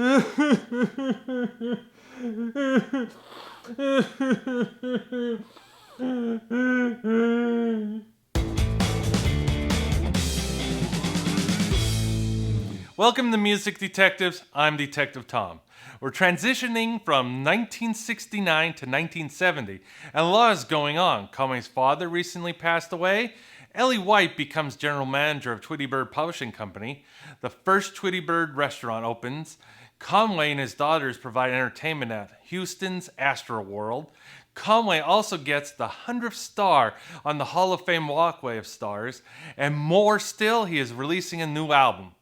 Welcome to Music Detectives. I'm Detective Tom. We're transitioning from 1969 to 1970, and a lot is going on. Conway's father recently passed away. Ellie White becomes general manager of Twitty Bird Publishing Company. The first Twitty Bird restaurant opens. Conway and his daughters provide entertainment at Houston's Astro World. Conway also gets the 100th star on the Hall of Fame Walkway of Stars. And more still, he is releasing a new album.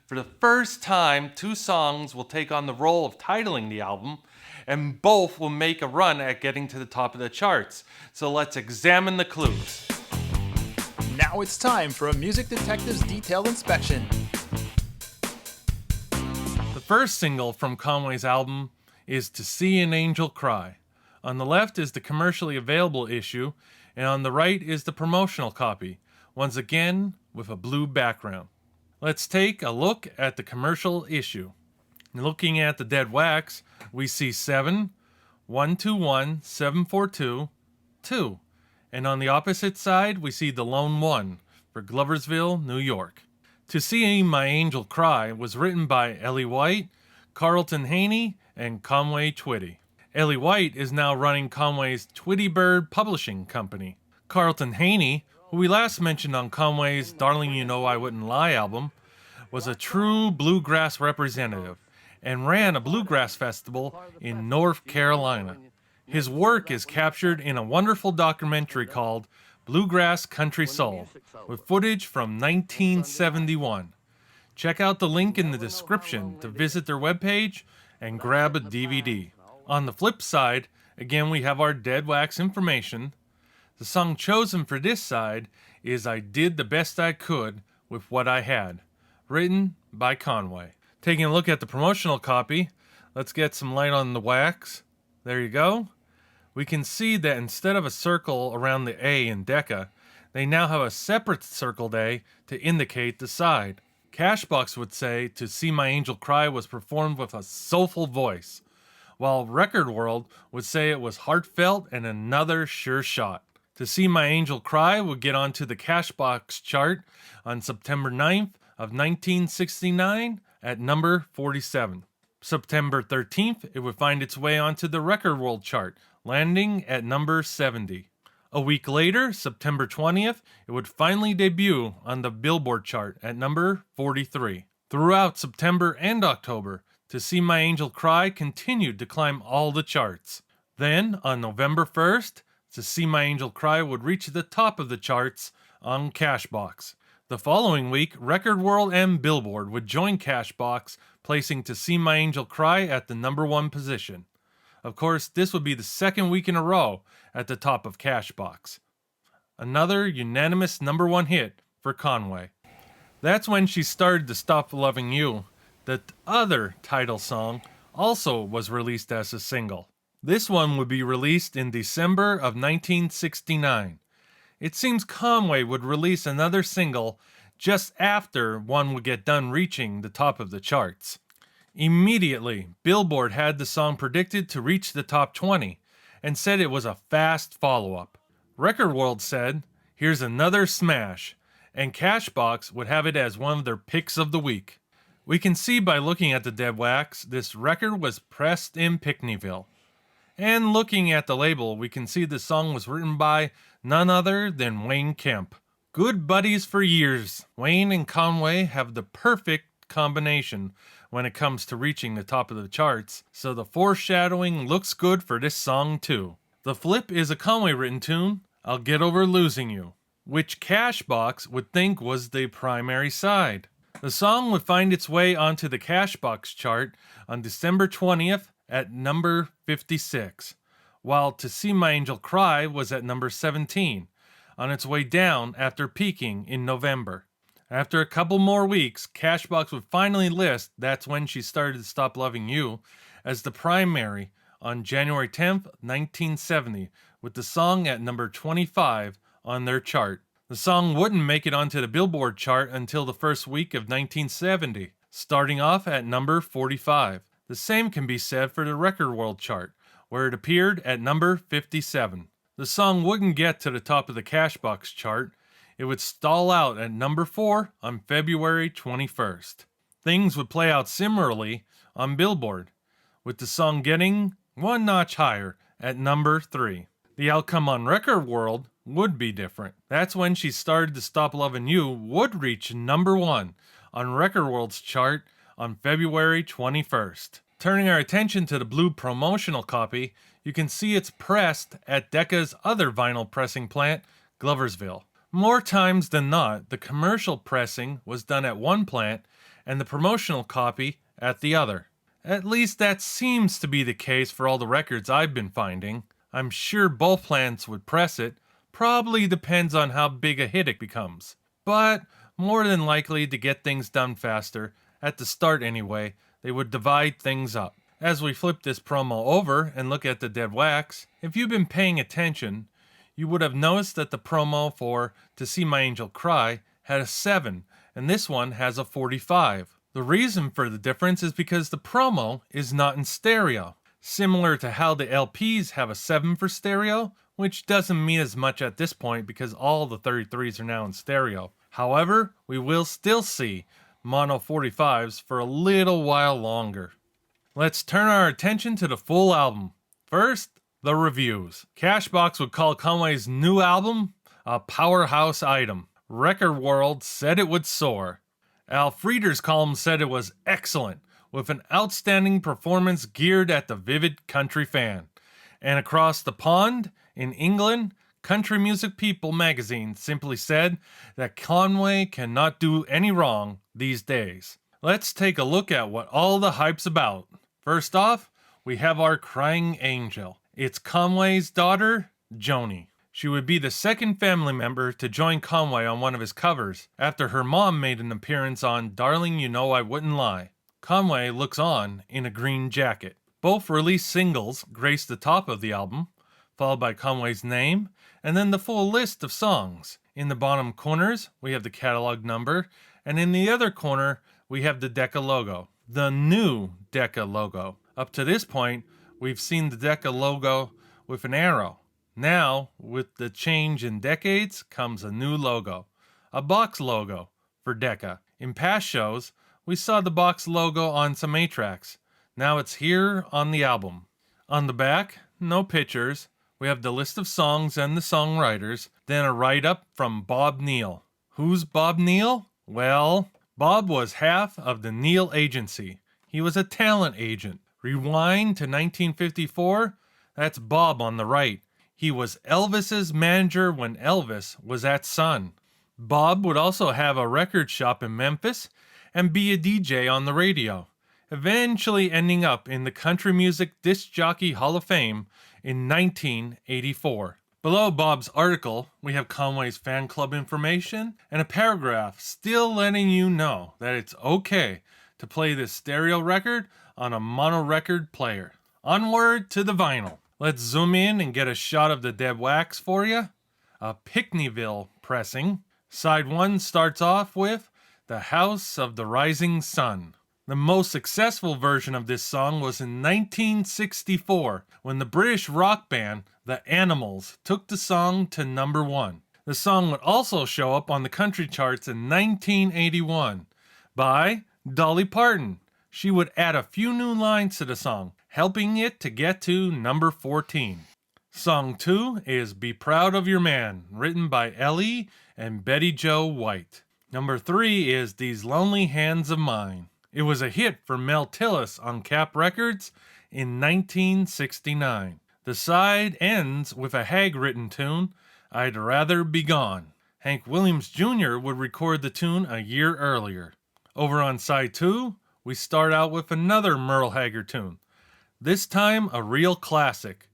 For the first time, two songs will take on the role of titling the album, and both will make a run at getting to the top of the charts. So let's examine the clues. Now it's time for a Music Detective's detailed inspection. The first single from Conway's album is To See an Angel Cry. On the left is the commercially available issue, and on the right is the promotional copy, once again with a blue background. Let's take a look at the commercial issue. Looking at the dead wax, we see 7, 121, 742, 2. And on the opposite side, we see the lone 1 for Gloversville, New York. To See My Angel Cry was written by Ellie White, Carlton Haney, and Conway Twitty. Ellie White is now running Conway's Twitty Bird Publishing Company. Carlton Haney, who we last mentioned on Conway's Darling You Know I Wouldn't Lie album, was a true bluegrass representative and ran a bluegrass festival in North Carolina. His work is captured in a wonderful documentary called Bluegrass Country Soul, with footage from 1971. Check out the link in the description to visit their webpage and grab a DVD. On the flip side, again we have our dead wax information. The song chosen for this side is I Did the Best I Could with What I Had, written by Conway. Taking a look at the promotional copy, let's get some light on the wax. There you go. We can see that instead of a circle around the A in Decca, they now have a separate circled A to indicate the side. Cashbox would say To See My Angel Cry was performed with a soulful voice, while Record World would say it was heartfelt and another sure shot. To See My Angel Cry would get onto the Cashbox chart on September 9th of 1969 at number 47. September 13th, it would find its way onto the Record World chart, landing at number 70. A week later, September 20th, it would finally debut on the Billboard chart at number 43. Throughout September and October, To See My Angel Cry continued to climb all the charts. Then, on November 1st, To See My Angel Cry would reach the top of the charts on Cashbox. The following week, Record World and Billboard would join Cashbox, placing To See My Angel Cry at the number 1 position. Of course, this would be the second week in a row at the top of Cashbox. Another unanimous number 1 hit for Conway. That's when she started to Stop Loving You. The other title song also was released as a single. This one would be released in December of 1969. It seems Conway would release another single just after one would get done reaching the top of the charts. Immediately, Billboard had the song predicted to reach the top 20 and said it was a fast follow-up. Record World said, here's another smash, and Cashbox would have it as one of their picks of the week. We can see by looking at the dead wax, this record was pressed in Pinckneyville. And looking at the label, we can see the song was written by none other than Wayne Kemp. Good buddies for years, Wayne and Conway have the perfect combination when it comes to reaching the top of the charts, so the foreshadowing looks good for this song too. The flip is a Conway written tune, I'll Get Over Losing You, which Cashbox would think was the primary side. The song would find its way onto the Cashbox chart on December 20th at number 56, while To See My Angel Cry was at number 17, on its way down after peaking in November. After a couple more weeks, Cashbox would finally list That's When She Started to Stop Loving You as the primary on January 10th, 1970, with the song at number 25 on their chart. The song wouldn't make it onto the Billboard chart until the first week of 1970, starting off at number 45. The same can be said for the Record World chart, where it appeared at number 57. The song wouldn't get to the top of the Cashbox chart. It would stall out at number 4 on February 21st. Things would play out similarly on Billboard, with the song getting one notch higher at number 3. The outcome on Record World would be different. That's when She Started to Stop Lovin' You would reach number 1 on Record World's chart on February 21st. Turning our attention to the blue promotional copy, you can see it's pressed at Decca's other vinyl pressing plant, Gloversville. More times than not, the commercial pressing was done at one plant and the promotional copy at the other. At least that seems to be the case for all the records I've been finding. I'm sure both plants would press it, probably depends on how big a hit it becomes. But more than likely to get things done faster, at the start anyway, they would divide things up. As we flip this promo over and look at the dead wax, if you've been paying attention, you would have noticed that the promo for To See My Angel Cry had a 7, and this one has a 45. The reason for the difference is because the promo is not in stereo. Similar to how the LPs have a 7 for stereo, which doesn't mean as much at this point because all the 33s are now in stereo. However, we will still see mono 45s for a little while longer. Let's turn our attention to the full album. First, the reviews. Cashbox would call Conway's new album a powerhouse item. Record World said it would soar. Al Frieder's column said it was excellent, with an outstanding performance geared at the vivid country fan. And across the pond, in England, Country Music People magazine simply said that Conway cannot do any wrong these days. Let's take a look at what all the hype's about. First off, we have our crying angel. It's Conway's daughter, Joni. She would be the second family member to join Conway on one of his covers, after her mom made an appearance on Darling You Know I Wouldn't Lie. Conway looks on in a green jacket. Both released singles grace the top of the album, followed by Conway's name, and then the full list of songs. In the bottom corners, we have the catalog number, and in the other corner, we have the Decca logo. The new Decca logo. Up to this point, we've seen the Decca logo with an arrow. Now, with the change in decades, comes a new logo. A box logo for Decca. In past shows, we saw the box logo on some 8-tracks. Now it's here on the album. On the back, no pictures. We have the list of songs and the songwriters, then a write-up from Bob Neal. Who's Bob Neal? Well, Bob was half of the Neal Agency. He was a talent agent. Rewind to 1954, that's Bob on the right. He was Elvis's manager when Elvis was at Sun. Bob would also have a record shop in Memphis and be a DJ on the radio, eventually ending up in the Country Music Disc Jockey Hall of Fame in 1984. Below Bob's article, we have Conway's fan club information and a paragraph still letting you know that it's okay to play this stereo record on a mono record player. Onward to the vinyl. Let's zoom in and get a shot of the dead wax for you. A Pickneyville pressing. Side 1 starts off with The House of the Rising Sun. The most successful version of this song was in 1964 when the British rock band The Animals took the song to number 1. The song would also show up on the country charts in 1981 by Dolly Parton. She would add a few new lines to the song, helping it to get to number 14. Song 2 is Be Proud of Your Man, written by Ellie and Betty Jo White. Number 3 is These Lonely Hands of Mine. It was a hit for Mel Tillis on Cap Records in 1969. The side ends with a Hag-written tune, I'd Rather Be Gone. Hank Williams Jr. would record the tune a year earlier. Over on side 2, we start out with another Merle Haggard tune. This time a real classic,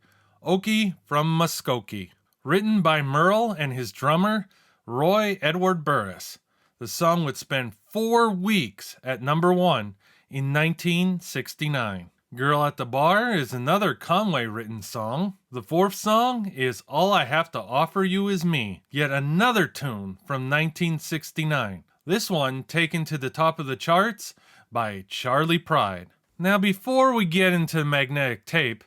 Okie from Muskogee, written by Merle and his drummer, Roy Edward Burris. The song would spend 4 weeks at number 1 in 1969. Girl at the Bar is another Conway-written song. The 4th song is All I Have to Offer You Is Me, yet another tune from 1969. This one taken to the top of the charts by Charlie Pride. Now before we get into magnetic tape,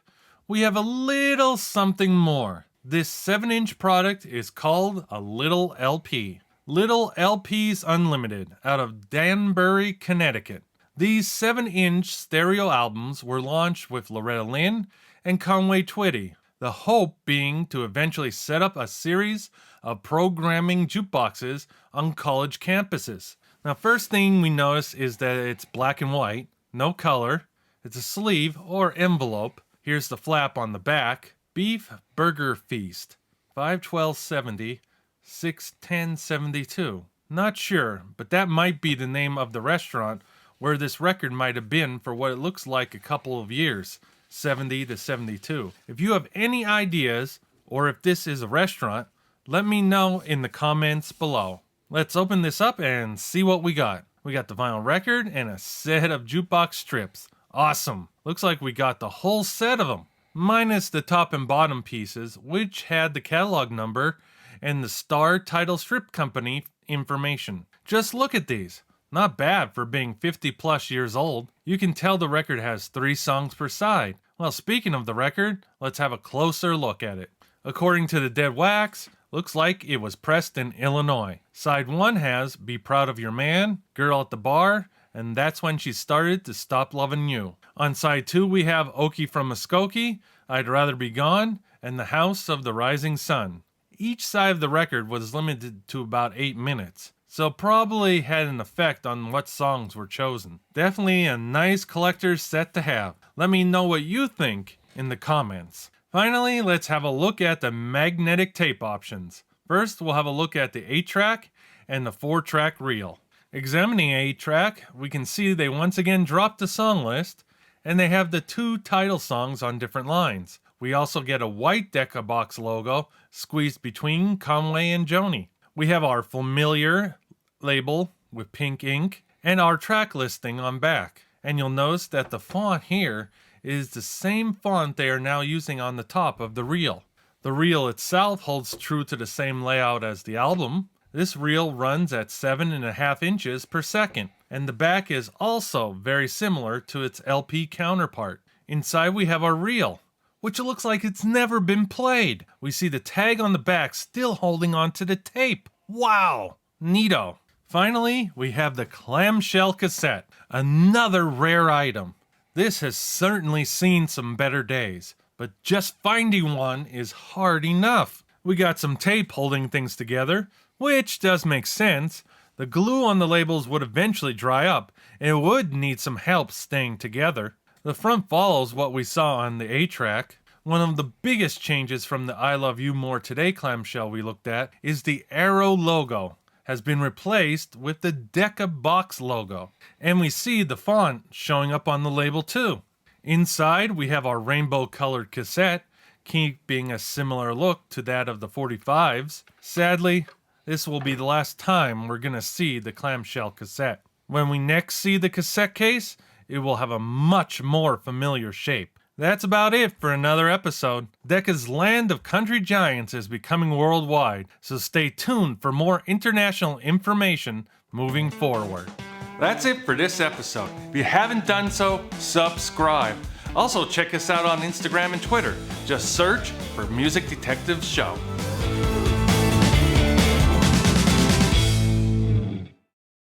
we have a little something more. This 7-inch product is called a Little LP. Little LPs Unlimited out of Danbury, Connecticut. These 7-inch stereo albums were launched with Loretta Lynn and Conway Twitty, the hope being to eventually set up a series of programming jukeboxes on college campuses. Now, first thing we notice is that it's black and white, no color. It's a sleeve or envelope. Here's the flap on the back. Beef Burger Feast, 5/12/70, 6/10/72. Not sure, but that might be the name of the restaurant where this record might have been for what it looks like a couple of years, 70 to 72. If you have any ideas, or if this is a restaurant, let me know in the comments below. Let's open this up and see what we got. We got the vinyl record and a set of jukebox strips. Awesome. Looks like we got the whole set of them, minus the top and bottom pieces, which had the catalog number and the star title strip company information. Just look at these. Not bad for being 50 plus years old. You can tell the record has 3 songs per side. Well, speaking of the record, let's have a closer look at it. According to the Dead Wax, looks like it was pressed in Illinois. Side 1 has Be Proud of Your Man, Girl at the Bar, and That's When She Started to Stop Loving You. On side 2 we have Okie from Muskogee, I'd Rather Be Gone, and The House of the Rising Sun. Each side of the record was limited to about 8 minutes, so probably had an effect on what songs were chosen. Definitely a nice collector's set to have. Let me know what you think in the comments. Finally, let's have a look at the magnetic tape options. First, we'll have a look at the 8-track and the 4-track reel. Examining 8-track, we can see they once again dropped the song list, and they have the 2 title songs on different lines. We also get a white Decca Box logo squeezed between Conway and Joni. We have our familiar label with pink ink and our track listing on back. And you'll notice that the font here is the same font they are now using on the top of the reel. The reel itself holds true to the same layout as the album. This reel runs at 7.5 inches per second, and the back is also very similar to its LP counterpart. Inside we have our reel, which looks like it's never been played. We see the tag on the back still holding onto the tape. Wow! Neato. Finally, we have the clamshell cassette, another rare item. This has certainly seen some better days, but just finding one is hard enough. We got some tape holding things together, which does make sense. The glue on the labels would eventually dry up, and it would need some help staying together. The front follows what we saw on the 8-track. One of the biggest changes from the I Love You More Today clamshell we looked at is the arrow logo has been replaced with the Decca Box logo. And we see the font showing up on the label too. Inside we have our rainbow colored cassette, keeping a similar look to that of the 45s. Sadly, this will be the last time we're gonna see the clamshell cassette. When we next see the cassette case, it will have a much more familiar shape. That's about it for another episode. Decca's land of country giants is becoming worldwide, so stay tuned for more international information moving forward. That's it for this episode. If you haven't done so, subscribe. Also check us out on Instagram and Twitter. Just search for Music Detectives Show.